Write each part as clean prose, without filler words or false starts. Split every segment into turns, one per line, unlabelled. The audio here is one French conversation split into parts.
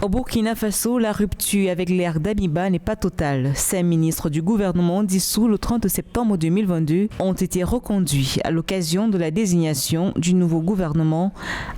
Au Burkina Faso, la rupture avec l'ère d'Amiba n'est pas totale. 5 ministres du gouvernement dissous le 30 septembre 2022 ont été reconduits à l'occasion de la désignation du nouveau gouvernement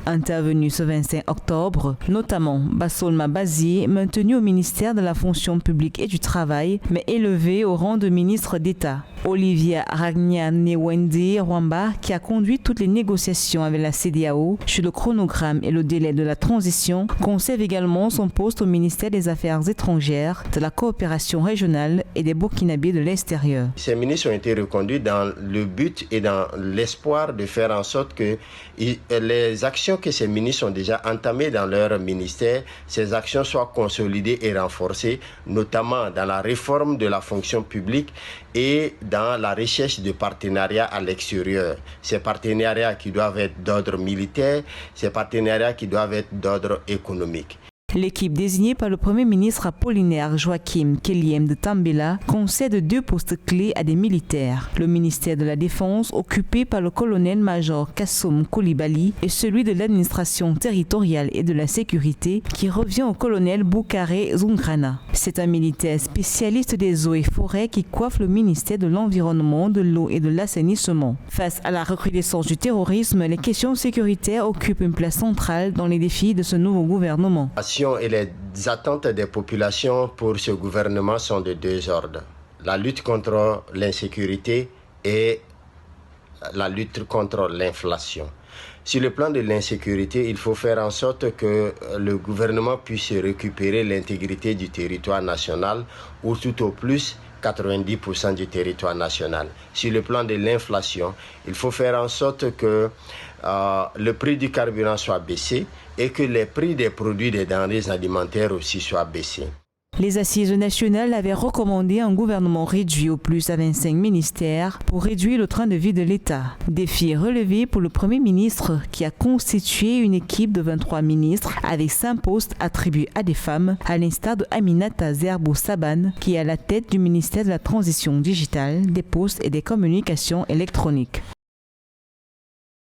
intervenu ce 25 octobre, notamment Bassolma Bazié, maintenu au ministère de la fonction publique et du travail, mais élevé au rang de ministre d'État. Olivier Ragna-Newende Rwamba, qui a conduit toutes les négociations avec la CEDEAO sur le chronogramme et le délai de la transition, conserve également son poste au ministère des Affaires étrangères, de la coopération régionale et des Burkinabés de l'extérieur.
Ces ministres ont été reconduits dans le but et dans l'espoir de faire en sorte que les actions que ces ministres ont déjà entamées dans leur ministère, ces actions soient consolidées et renforcées, notamment dans la réforme de la fonction publique et dans la recherche de partenariats à l'extérieur. Ces partenariats qui doivent être d'ordre militaire, ces partenariats qui doivent être d'ordre économique.
L'équipe désignée par le Premier ministre Apollinaire Joachim Kelliem de Tambela concède 2 postes clés à des militaires. Le ministère de la Défense, occupé par le colonel-major Kassoum Koulibaly, et celui de l'administration territoriale et de la sécurité, qui revient au colonel Boukaré Zungrana. C'est un militaire spécialiste des eaux et forêts qui coiffe le ministère de l'Environnement, de l'eau et de l'assainissement. Face à la recrudescence du terrorisme, les questions sécuritaires occupent une place centrale dans les défis de ce nouveau gouvernement.
Et les attentes des populations pour ce gouvernement sont de 2 ordres. La lutte contre l'insécurité et la lutte contre l'inflation. Sur le plan de l'insécurité, il faut faire en sorte que le gouvernement puisse récupérer l'intégrité du territoire national ou tout au plus 90% du territoire national. Sur le plan de l'inflation, il faut faire en sorte que le prix du carburant soit baissé et que les prix des produits des denrées alimentaires aussi soient baissés.
Les assises nationales avaient recommandé un gouvernement réduit au plus à 25 ministères pour réduire le train de vie de l'État. Défi relevé pour le Premier ministre qui a constitué une équipe de 23 ministres avec 5 postes attribués à des femmes, à l'instar de Aminata Zerbo Saban qui est à la tête du ministère de la Transition digitale, des Postes et des Communications électroniques.